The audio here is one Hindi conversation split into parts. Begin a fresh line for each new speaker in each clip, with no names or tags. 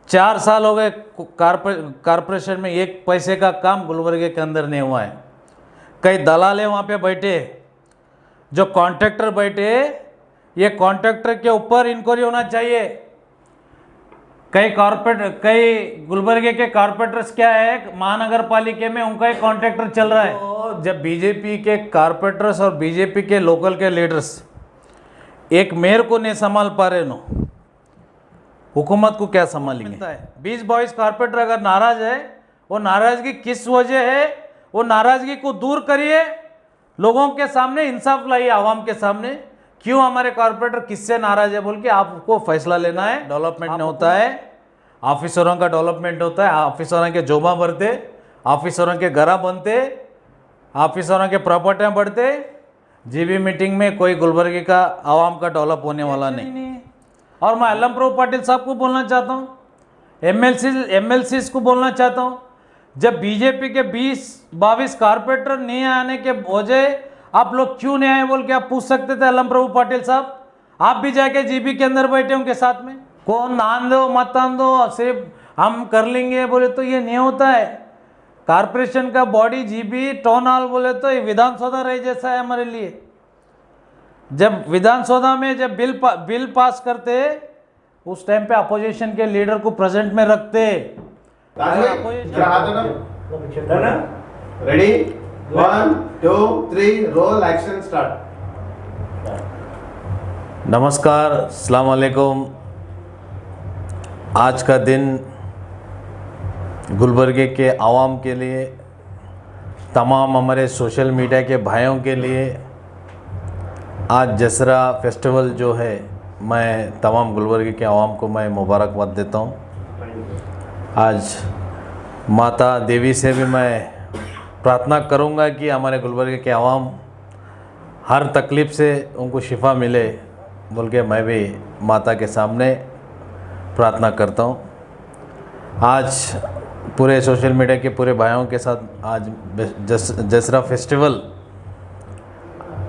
4 साल हो गए कारपोरेशन में एक पैसे का काम गुलबर्गे के अंदर नहीं हुआ है। कई दलाल है वहाँ पे बैठे, जो कॉन्ट्रैक्टर बैठे, ये कॉन्ट्रैक्टर के ऊपर इंक्वायरी होना चाहिए। कई गुलबर्गे के कारपोरेटर्स क्या है, महानगर पालिका में उनका एक कॉन्ट्रैक्टर चल रहा है। तो जब बीजेपी के कारपोरेटर्स और बीजेपी के लोकल के लीडर्स एक मेयर को नहीं संभाल पा रहे नो, हुकूमत को क्या संभालेंगे? 20-22 कारपोरेटर अगर नाराज है, वो नाराजगी किस वजह है, वो नाराजगी को दूर करिए, लोगों के सामने इंसाफ लाइए, आवाम के सामने। क्यों हमारे कारपोरेटर किससे नाराज है बोल के आपको फैसला लेना है। डेवलपमेंट नहीं होता है, ऑफिसरों का डेवलपमेंट होता है, ऑफिसरों के जोबा बढ़ते, ऑफिसरों के घरा बनते, ऑफिसरों के प्रॉपर्टियाँ बढ़ते। जीबी मीटिंग में कोई गुलबर्गे का आवाम का डेवलप होने वाला नहीं। और मैं अल्लम प्रभु पाटिल साहब को बोलना चाहता हूँ, एमएलसी को बोलना चाहता हूँ, जब बीजेपी के 20-22 कारपोरेटर नहीं आने के वजह आप लोग क्यों नहीं आए बोल के आप पूछ सकते थे अल्लम प्रभु पाटिल साहब। आप भी जाके जीबी के अंदर बैठे उनके साथ में। कौन आन दो मत आन दो, सिर्फ हम कर लेंगे बोले तो ये नहीं होता है। कारपोरेशन का बॉडी जीबी टाउन हॉल बोले तो ये विधानसभा रह जैसा है हमारे लिए। जब विधानसभा में जब बिल पास करते उस टाइम पे अपोजिशन के लीडर को प्रेजेंट में रखते।
Ready 1 2 3 roll action start.
नमस्कार, अस्सलाम वालेकुम। आज का दिन गुलबर्गे के आवाम के लिए, तमाम हमारे सोशल मीडिया के भाइयों के लिए, आज दशहरा फेस्टिवल जो है, मैं तमाम गुलबर्गे के आवाम को मैं मुबारकबाद देता हूँ। आज माता देवी से भी मैं प्रार्थना करूँगा कि हमारे गुलबर्गे के आवाम हर तकलीफ़ से उनको शिफा मिले बोल के मैं भी माता के सामने प्रार्थना करता हूँ। आज पूरे सोशल मीडिया के पूरे भाइयों के साथ आज दशहरा फेस्टिवल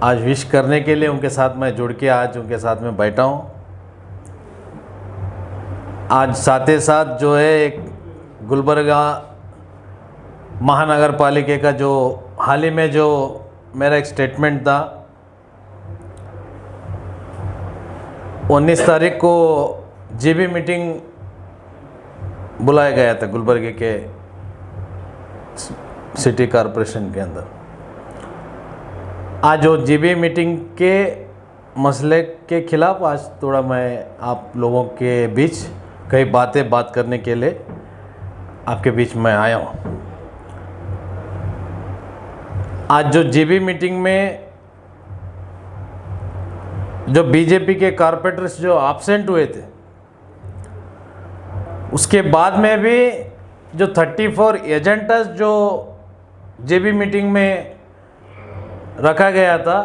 आज विश करने के लिए उनके साथ मैं जुड़ के आज उनके साथ में बैठा हूँ। आज साथ ही साथ जो है एक गुलबर्गा महानगर पालिका का जो हाल ही में जो मेरा एक स्टेटमेंट था, 19 तारीख को जीबी मीटिंग बुलाया गया था गुलबर्गे के सिटी कॉरपोरेशन के अंदर। आज जो जीबी मीटिंग के मसले के खिलाफ आज थोड़ा मैं आप लोगों के बीच कई बात करने के लिए आपके बीच में आया हूँ। आज जो जीबी मीटिंग में जो बीजेपी के कारपोरेटर्स जो एब्सेंट हुए थे, उसके बाद में भी जो 34 एजेंडास जो जीबी मीटिंग में रखा गया था,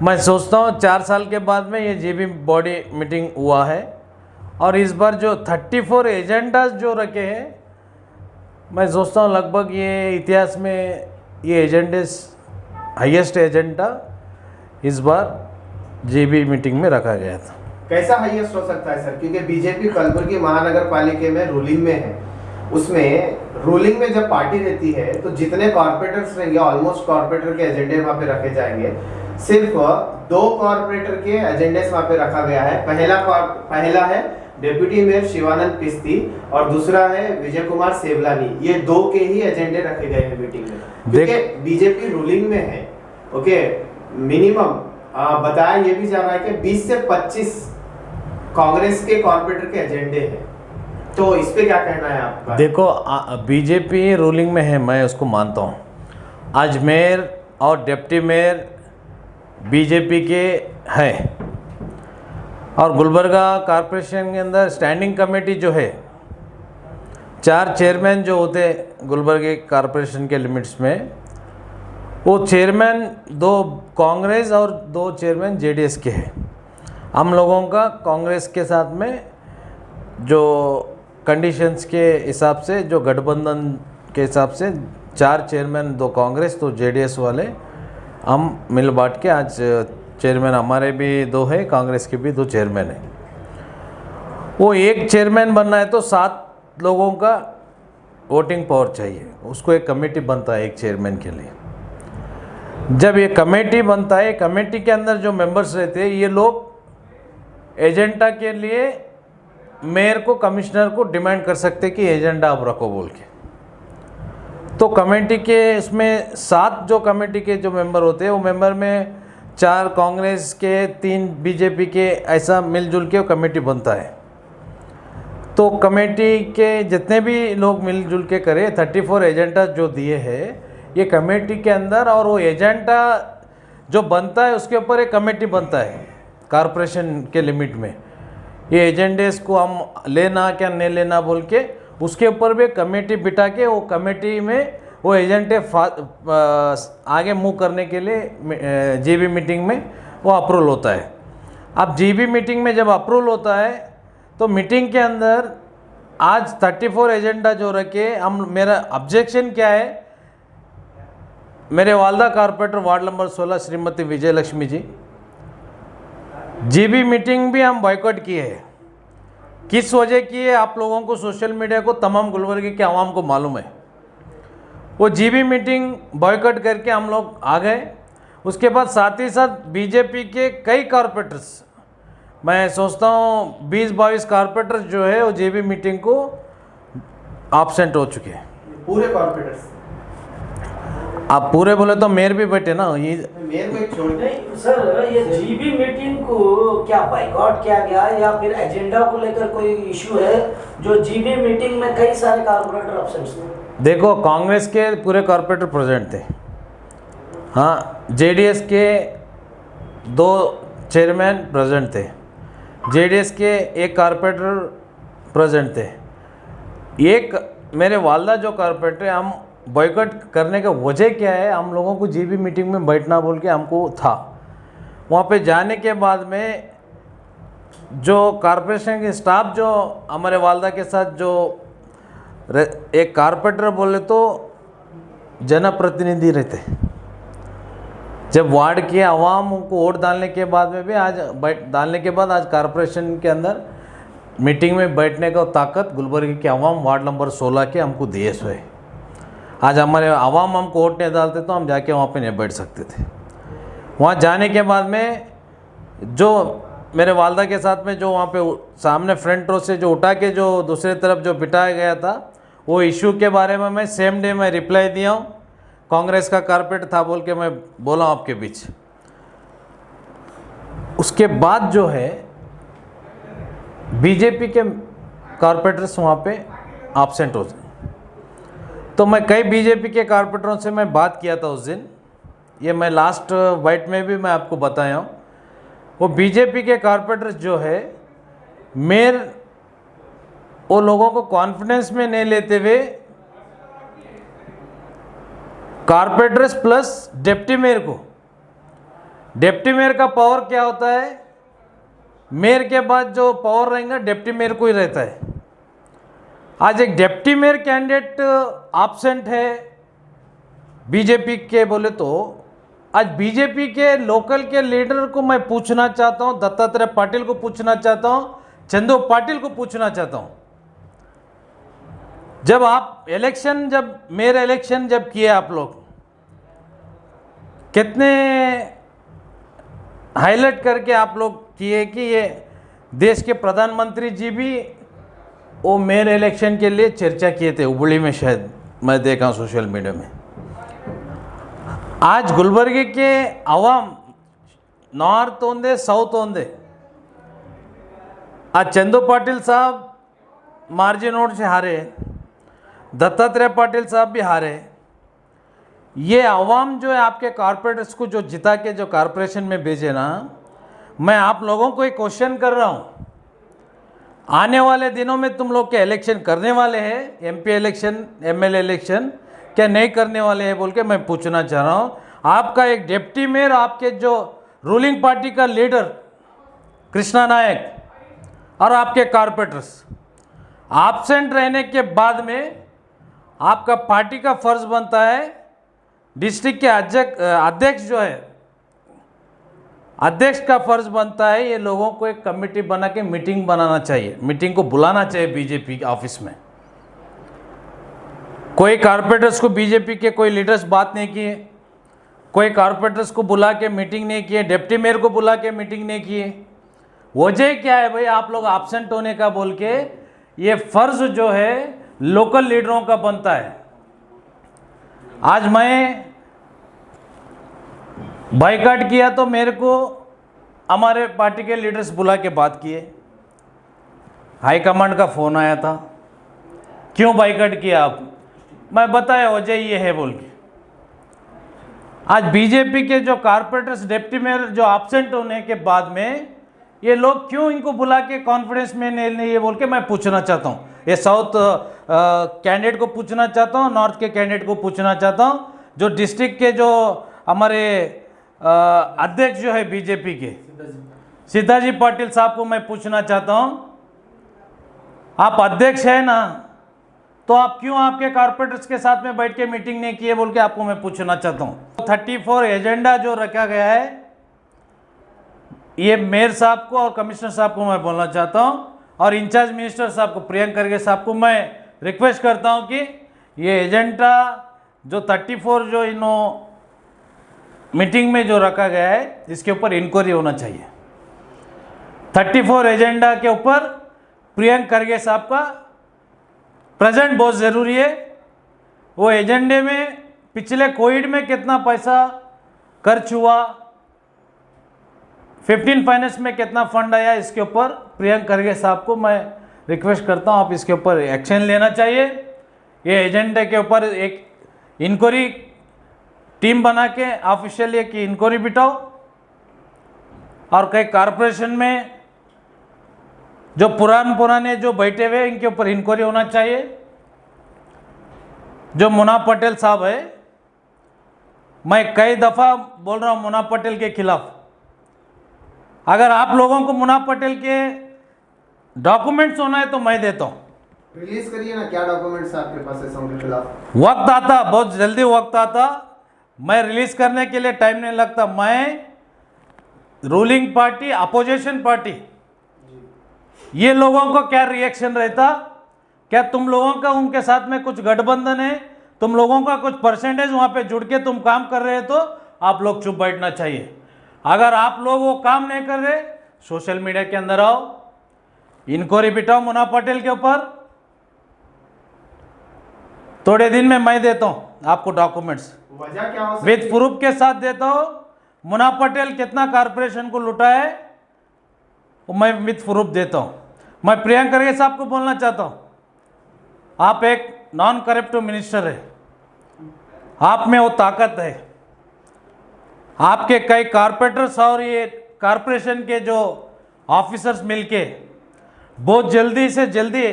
मैं सोचता हूँ 4 साल के बाद में ये जीबी बॉडी मीटिंग हुआ है। और इस बार जो 34 एजेंडास जो रखे हैं, मैं सोचता हूँ लगभग ये इतिहास में ये एजेंडेस हाईएस्ट एजेंडा इस बार जीबी मीटिंग में रखा गया था।
कैसा हाईएस्ट हो सकता है सर? क्योंकि बीजेपी कलबुर्गी महानगर पालिका में रूलिंग में है, उसमें रूलिंग में जब पार्टी रहती है तो जितने कॉर्पोरेटर्स रहेंगे ऑलमोस्ट कॉर्पोरेटर के एजेंडे वहाँ पे रखे जाएंगे। सिर्फ 2 कॉर्पोरेटर के एजेंडे वहाँ पे रखा गया है। पहला है डेप्यूटी मेयर शिवानंद पिस्ती और दूसरा है विजय कुमार सेवलानी। ये 2 के ही एजेंडे रखे गए हैं मीटिंग में, क्योंकि बीजेपी रूलिंग में है। ओके, मिनिमम बताया ये भी जा रहा है कि 20 से 25 कांग्रेस के कॉर्पोरेटर के एजेंडे हैं। तो इस पे क्या कहना है आपका?
देखो, बीजेपी रूलिंग में है, मैं उसको मानता हूँ। आज मेयर और डिप्टी मेयर बीजेपी के हैं और गुलबर्गा कॉरपोरेशन के अंदर स्टैंडिंग कमेटी जो है, 4 चेयरमैन जो होते गुलबर्गे कॉरपोरेशन के लिमिट्स में, वो चेयरमैन 2 कांग्रेस और 2 चेयरमैन जेडीएस के हैं। हम लोगों का कांग्रेस के साथ में जो कंडीशंस के हिसाब से, जो गठबंधन के हिसाब से 4 चेयरमैन, 2 कांग्रेस, 2 जेडीएस वाले हम मिल बांट के आज चेयरमैन हमारे भी 2 है, कांग्रेस के भी 2 चेयरमैन हैं। वो एक चेयरमैन बनना है तो 7 लोगों का वोटिंग पावर चाहिए, उसको एक कमेटी बनता है एक चेयरमैन के लिए। जब ये कमेटी बनता है, कमेटी के अंदर जो मेंबर्स रहते हैं ये लोग एजेंडा के लिए मेयर को, कमिश्नर को डिमांड कर सकते कि एजेंडा आप रखो बोल के। तो कमेटी के इसमें 7 जो कमेटी के जो मेंबर होते हैं वो मेंबर में 4 कांग्रेस के, 3 बीजेपी के, ऐसा मिलजुल के कमेटी बनता है। तो कमेटी के जितने भी लोग मिलजुल के करें, 34 एजेंडा जो दिए हैं ये कमेटी के अंदर, और वो एजेंडा जो बनता है उसके ऊपर एक कमेटी बनता है कॉरपोरेशन के लिमिट में। ये एजेंडेस को हम लेना क्या नहीं लेना बोल के उसके ऊपर भी कमेटी बिठा के वो कमेटी में वो एजेंडे आगे मूव करने के लिए जीबी मीटिंग में वो अप्रूवल होता है। अब जीबी मीटिंग में जब अप्रूवल होता है तो मीटिंग के अंदर आज 34 एजेंडा जो रखे हम, मेरा ऑब्जेक्शन क्या है, मेरे वालदा कारपोरेटर वार्ड नंबर 16 श्रीमती विजय लक्ष्मी जी, जीबी मीटिंग भी हम बॉयकॉट किए है। किस वजह की है आप लोगों को, सोशल मीडिया को, तमाम गुलबर्गे के आवाम को मालूम है। वो जीबी मीटिंग बॉयकॉट करके हम लोग आ गए। उसके बाद साथ ही साथ बीजेपी के कई कारपोरेटर्स, मैं सोचता हूँ 20-22 कारपोरेटर्स जो है वो जीबी मीटिंग को एब्सेंट हो चुके हैं।
पूरे कारपोरेटर्स?
आप पूरे बोले तो मेयर भी बैठे ना, ये
मेयर को एक छोड़ के।
नहीं सर, ये जीबी मीटिंग को क्या बाइकआउट किया गया या फिर एजेंडा को लेकर कोई इशू है जो जीबी मीटिंग में कई सारे कारपोरेटर एब्सेंट थे?
देखो, कांग्रेस के पूरे कारपोरेटर प्रेजेंट थे, हाँ, जेडीएस के 2 चेयरमैन प्रेजेंट थे, जेडीएस के 1 कारपोरेटर प्रेजेंट थे। एक मेरे वालदा जो कारपोरेटर, हम बॉयकॉट करने का वजह क्या है, हम लोगों को जीबी मीटिंग में बैठना बोल के हमको था। वहाँ पे जाने के बाद में जो कॉरपोरेशन के स्टाफ जो हमारे वालदा के साथ जो एक कारपोरेटर बोले तो जनप्रतिनिधि रहते, जब वार्ड के आवाम को वोट डालने के बाद में भी आज कॉरपोरेशन के अंदर मीटिंग में बैठने का ताकत गुलबर्ग के आवाम वार्ड नंबर 16 के हमको दिए हुए। आज हमारे आवाम हमको वोट नहीं डालते तो हम जाके वहाँ पे नहीं बैठ सकते थे। वहाँ जाने के बाद में जो मेरे वालदा के साथ में जो वहाँ पे सामने फ्रंट रो से जो उठा के जो दूसरे तरफ जो बिठाया गया था, वो इशू के बारे में मैं सेम डे में रिप्लाई दिया हूँ। कांग्रेस का कारपोरेटर था बोल के मैं बोला आपके बीच। उसके बाद जो है बीजेपी के कारपोरेटर्स वहाँ पे एब्सेंट हो गए। तो मैं कई बीजेपी के कारपोरेटरों से मैं बात किया था उस दिन, ये मैं लास्ट वाइट में भी मैं आपको बताया हूँ। वो बीजेपी के कारपोरेटर्स जो है मेयर वो लोगों को कॉन्फिडेंस में नहीं लेते हुए कारपोरेटर्स प्लस डिप्टी मेयर को, डिप्टी मेयर का पावर क्या होता है, मेयर के बाद जो पावर रहेगा डिप्टी मेयर को ही रहता है। आज एक डिप्टी मेयर कैंडिडेट एब्सेंट है बीजेपी के बोले तो आज बीजेपी के लोकल के लीडर को मैं पूछना चाहता हूं, दत्तात्रेय पाटिल को पूछना चाहता हूं, चंदू पाटिल को पूछना चाहता हूं, जब आप इलेक्शन, जब मेयर इलेक्शन जब किए आप लोग कितने हाईलाइट करके आप लोग किए कि ये देश के प्रधानमंत्री जी भी वो मेयर इलेक्शन के लिए चर्चा किए थे हुबली में, शायद मैं देखा सोशल मीडिया में। आज गुलबर्गे के आवाम नॉर्थ ओंदे साउथ ओंदे, आज चंदू पाटिल साहब मार्जिन वोट से हारे, दत्तात्रेय पाटिल साहब भी हारे। ये आवाम जो है आपके कारपोरेटर्स को जो जिता के जो कारपोरेशन में भेजे ना, मैं आप लोगों को एक क्वेश्चन कर रहा हूँ, आने वाले दिनों में तुम लोग के इलेक्शन करने वाले हैं, एमपी इलेक्शन, एमएलए इलेक्शन क्या नहीं करने वाले हैं बोल के मैं पूछना चाह रहा हूँ। आपका एक डिप्टी मेयर, आपके जो रूलिंग पार्टी का लीडर कृष्णा नायक और आपके कारपोरेटर्स एब्सेंट रहने के बाद में आपका पार्टी का फर्ज बनता है डिस्ट्रिक्ट के अध्यक्ष जो है अध्यक्ष का फर्ज बनता है ये लोगों को एक कमेटी बना के मीटिंग बनाना चाहिए, मीटिंग को बुलाना चाहिए बीजेपी के ऑफिस में। कोई कारपोरेटर्स को बीजेपी के कोई लीडर्स बात नहीं किए, कोई कारपोरेटर्स को बुला के मीटिंग नहीं किए, डिप्टी मेयर को बुला के मीटिंग नहीं किए। वजह क्या है भाई, आप लोग एब्सेंट होने का बोल के, ये फर्ज जो है लोकल लीडरों का बनता है। आज मैं बाइकाट किया तो मेरे को हमारे पार्टी के लीडर्स बुला के बात किए, हाईकमांड का फ़ोन आया था, क्यों बाइकाट किया आप? मैं बताया वजह ये है बोल के। आज बीजेपी के जो कारपोरेटर्स डिप्टी मेयर जो एब्सेंट होने के बाद में ये लोग क्यों इनको बुला के कॉन्फिडेंस में नहीं ये बोल के मैं पूछना चाहता हूँ। ये साउथ कैंडिडेट को पूछना चाहता हूँ, नॉर्थ के कैंडिडेट को पूछना चाहता हूँ, जो डिस्ट्रिक्ट के जो हमारे अध्यक्ष जो है बीजेपी के सीताजी पाटिल साहब को मैं पूछना चाहता हूँ, आप अध्यक्ष है ना, तो आप क्यों आपके कारपोरेटर्स के साथ में बैठ के मीटिंग नहीं किए बोल के आपको मैं पूछना चाहता हूँ। 34 एजेंडा जो रखा गया है, ये मेयर साहब को और कमिश्नर साहब को मैं बोलना चाहता हूँ, और इंचार्ज मिनिस्टर साहब को, प्रियंक खरगे साहब को मैं रिक्वेस्ट करता हूँ कि ये एजेंडा जो 34 जो इन्हों मीटिंग में जो रखा गया है, इसके ऊपर इंक्वायरी होना चाहिए। 34 एजेंडा के ऊपर प्रियंक खरगे साहब का प्रेजेंट बहुत ज़रूरी है। वो एजेंडे में पिछले कोविड में कितना पैसा खर्च हुआ, 15 फाइनेंस में कितना फंड आया, इसके ऊपर प्रियंक खरगे साहब को मैं रिक्वेस्ट करता हूँ, आप इसके ऊपर एक्शन लेना चाहिए। ये एजेंडे के ऊपर एक इंक्वायरी टीम बना के ऑफिशियली की इंक्वायरी बिठाओ, और कई कारपोरेशन में जो पुराने जो बैठे हुए इनके ऊपर इंक्वायरी होना चाहिए। जो मुन्ना पटेल साहब है, मैं कई दफ़ा बोल रहा हूँ मुन्ना पटेल के खिलाफ। अगर आप लोगों को मुन्ना पटेल के डॉक्यूमेंट्स होना है तो मैं देता हूँ,
रिलीज करिए ना, क्या डॉक्यूमेंट्स आपके पास है उनके खिलाफ?
वक्त आता, बहुत जल्दी वक्त आता, मैं रिलीज करने के लिए टाइम नहीं लगता। मैं रूलिंग पार्टी, अपोजिशन पार्टी, ये लोगों को क्या रिएक्शन रहता, क्या तुम लोगों का उनके साथ में कुछ गठबंधन है, तुम लोगों का कुछ परसेंटेज वहाँ पे जुड़ के तुम काम कर रहे हो, तो आप लोग चुप बैठना चाहिए। अगर आप लोग वो काम नहीं कर रहे, सोशल मीडिया के अंदर आओ, इंक्वायरी बिठाओ मुन्ना पटेल के ऊपर। थोड़े दिन में मैं देता हूँ आपको डॉक्यूमेंट्स,
वजह क्या हो सकती
विद प्रूफ के साथ देता हूँ। मुन्ना पटेल कितना कारपोरेशन को लुटा है वो मैं विद प्रूफ देता हूँ। मैं प्रियंक खरगे साहब को बोलना चाहता हूँ, आप एक नॉन करप्टिव मिनिस्टर है, आप में वो ताकत है। आपके कई कारपोरेटर्स और ये कारपोरेशन के जो ऑफिसर्स मिलके बहुत जल्दी से जल्दी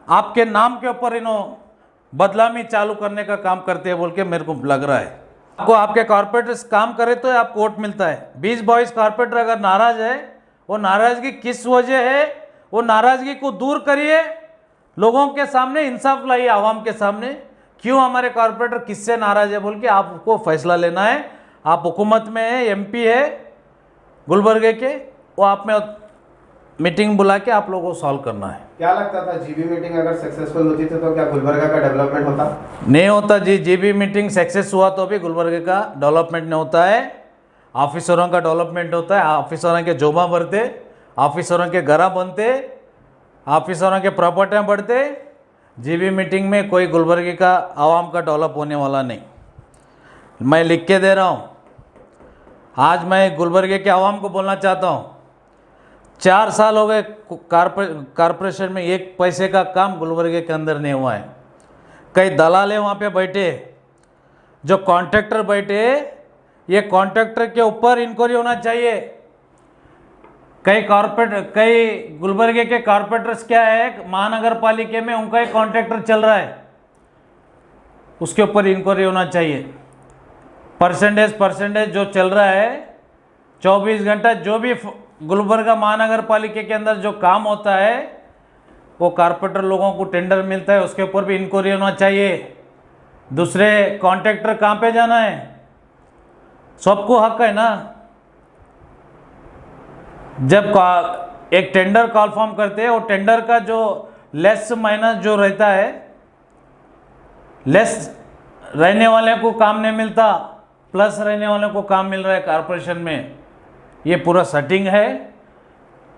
आपके नाम के ऊपर बदनामी चालू करने का काम करते हैं बोल के मेरे को लग रहा है। आपको आपके कारपोरेटर्स काम करे तो आपको वोट मिलता है। 20-22 कारपोरेटर अगर नाराज है, वो नाराजगी किस वजह है, वो नाराजगी को दूर करिए, लोगों के सामने इंसाफ लाइए, आवाम के सामने। क्यों हमारे कारपोरेटर किससे नाराज है बोल के आपको फैसला लेना है। आप हुकूमत में है, एमपी है गुलबर्गे के, वो आप में मीटिंग बुला के आप लोगों को सॉल्व करना है।
क्या लगता था जीबी मीटिंग अगर सक्सेसफुल होती थी तो क्या गुलबर्गा का डेवलपमेंट होता?
नहीं होता जी। जीबी मीटिंग सक्सेस हुआ तो भी गुलबर्गे का डेवलपमेंट नहीं होता है, ऑफिसरों का डेवलपमेंट होता है। ऑफिसरों के जोबा बढ़ते, ऑफिसरों के घरा बनते, ऑफिसरों के प्रॉपर्टियाँ बढ़ते। जीबी मीटिंग में कोई गुलबर्गे का आवाम का डेवलप होने वाला नहीं। मैं लिख के दे रहा हूँ, आज मैं गुलबर्गे के आवाम को बोलना चाहता हूँ, 4 साल हो गए कारपोरेशन में एक पैसे का काम गुलबर्गे के अंदर नहीं हुआ है। कई दलाल वहाँ पे बैठे, जो कॉन्ट्रैक्टर बैठे, ये कॉन्ट्रैक्टर के ऊपर इंक्वायरी होना चाहिए। कई गुलबर्गे के कारपोरेटर्स क्या है, महानगर पालिका में उनका एक कॉन्ट्रैक्टर चल रहा है, उसके ऊपर इंक्वायरी होना चाहिए। परसेंटेज जो चल रहा है 24 घंटा, जो भी गुलबर्गा महानगर पालिका के अंदर जो काम होता है, वो कारपोरेटर लोगों को टेंडर मिलता है, उसके ऊपर भी इंक्वायरी होना चाहिए। दूसरे कॉन्ट्रैक्टर कहाँ पे जाना है, सबको हक है ना। जब एक टेंडर कॉल फॉर्म करते हैं, और टेंडर का जो लेस माइनस जो रहता है, लेस रहने वाले को काम नहीं मिलता, प्लस रहने वाले को काम मिल रहा है कॉरपोरेशन में, ये पूरा सेटिंग है।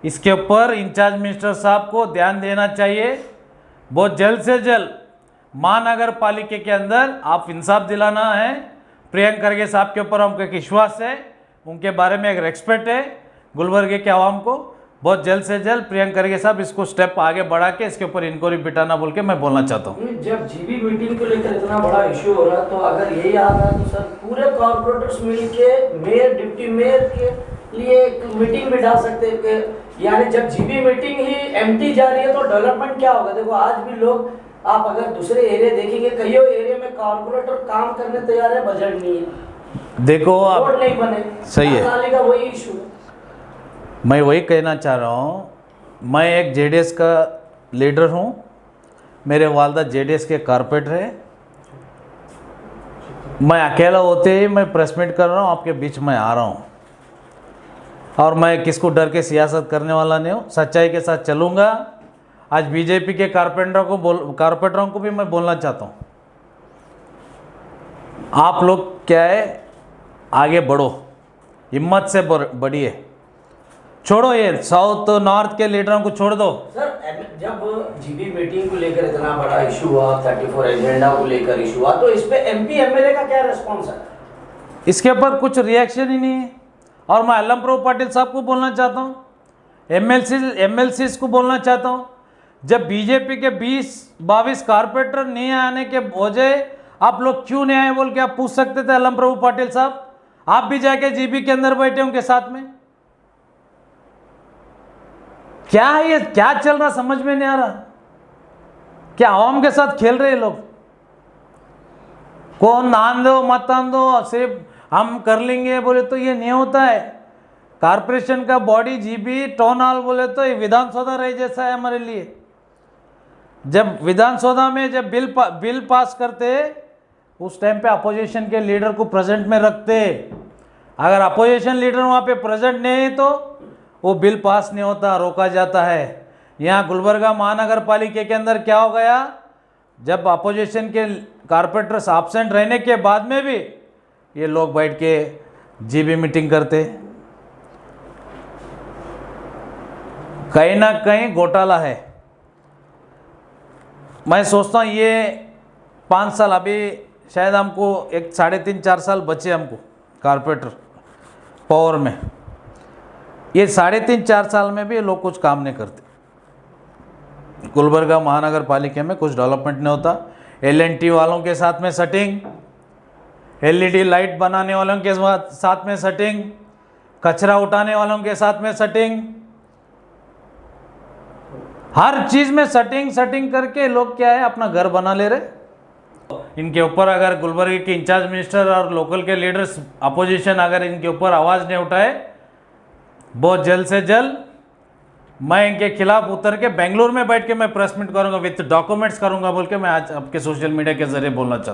इसके ऊपर इंचार्ज मिनिस्टर साहब को ध्यान देना चाहिए। बहुत जल्द से जल्द महानगर पालिका के अंदर आप इंसाफ दिलाना है। प्रियंक खरगे साहब के ऊपर हमको एक विश्वास है, उनके बारे में एक रेस्पेक्ट है गुलबर्गे के आवाम को। बहुत जल्द से जल्द प्रियंक खरगे साहब इसको स्टेप आगे बढ़ा के इसके ऊपर इंक्वायरी बिठाना बोल के मैं बोलना चाहता हूँ।
जब जीबी मीटिंग को लेकर इतना बड़ा इश्यू हो रहा है, तो अगर यही आ रहा है तो सर पूरे कॉर्पोरेटर्स मिलके मेयर डिप्टी मेयर के लिए एक मीटिंग भी डाल सकते हैं कि यानी जब जीबी मीटिंग ही एम्प्टी जा रही है तो डेवलपमेंट क्या होगा। देखो आज भी लोग, आप अगर दूसरे एरिया देखेंगे, कई एरिया में कॉर्पोरेटर काम करने तैयार है, बजट नहीं है,
देखो आप,
रोड नहीं बने,
सही है,
नाले का वही इशू है।
मैं वही कहना चाह रहा हूँ। मैं एक जेडीएस का लीडर हूँ, मेरे वालदा जेडीएस के कारपोरेटर है। मैं अकेला होते ही मैं प्रेस मीट कर रहा हूँ, आपके बीच में आ रहा हूँ, और मैं किसको डर के सियासत करने वाला नहीं हूँ, सच्चाई के साथ चलूँगा। आज बीजेपी के कारपोरेटरों को भी मैं बोलना चाहता हूँ, आप लोग क्या है, आगे बढ़ो, हिम्मत से बढ़िए, छोड़ो ये साउथ नॉर्थ के लीडरों को छोड़ दो।
सर जब जीबी मीटिंग को लेकर इतना बड़ा इशू हुआ, 34 एजेंडा को लेकर इशू हुआ, तो इस पे एमपी एमएलए का क्या रिस्पॉन्स है? इसके
ऊपर कुछ रिएक्शन ही नहीं है। और मैं अल्लम प्रभु पाटिल साहब को बोलना चाहता हूँ, एमएलसी को बोलना चाहता हूँ, जब बीजेपी के 20-22 कारपोरेटर नहीं आने के बजाय आप लोग क्यों नहीं आए बोल के आप पूछ सकते थे अल्लम प्रभु पाटिल साहब। आप भी जाके जीबी के अंदर बैठे उनके साथ में। क्या है ये, क्या चल रहा समझ में नहीं आ रहा। क्या आवाम के साथ खेल रहे लोग? कौन आन दो मत आन दो, सिर्फ हम कर लेंगे बोले तो ये नहीं होता है। कारपोरेशन का बॉडी जीबी टाउन हॉल बोले तो ये विधानसभा रहे जैसा है हमारे लिए। जब विधानसभा में जब बिल पास करते उस टाइम पे अपोजिशन के लीडर को प्रेजेंट में रखते। अगर अपोजिशन लीडर वहाँ पे प्रेजेंट नहीं है तो वो बिल पास नहीं होता, रोका जाता है। यहाँ गुलबर्गा महानगर पालिका के अंदर क्या हो गया, जब अपोजिशन के कारपोरेटर्स एब्सेंट रहने के बाद में भी ये लोग बैठ के जीबी मीटिंग करते। कहीं ना कहीं घोटाला है। मैं सोचता हूँ ये 5 साल, अभी शायद हमको एक 3.5-4 साल बचे हमको कारपोरेटर पावर में। ये 3.5-4 साल में भी ये लोग कुछ काम नहीं करते। गुलबर्गा महानगर पालिका में कुछ डेवलपमेंट नहीं होता। L&T वालों के साथ में सेटिंग, LED लाइट बनाने वालों के साथ में सेटिंग, कचरा उठाने वालों के साथ में सेटिंग, हर चीज में सेटिंग करके लोग क्या है अपना घर बना ले रहे। इनके ऊपर अगर गुलबर्गे के इंचार्ज मिनिस्टर और लोकल के लीडर्स अपोजिशन अगर इनके ऊपर आवाज़ नहीं उठाए, बहुत जल्द से जल्द मैं इनके खिलाफ उतर के बेंगलुरु में बैठ के मैं प्रेस मीट करूंगा, विथ डॉक्यूमेंट्स करूंगा बोल के मैं आज आपके सोशल मीडिया के जरिए बोलना चाहता हूँ।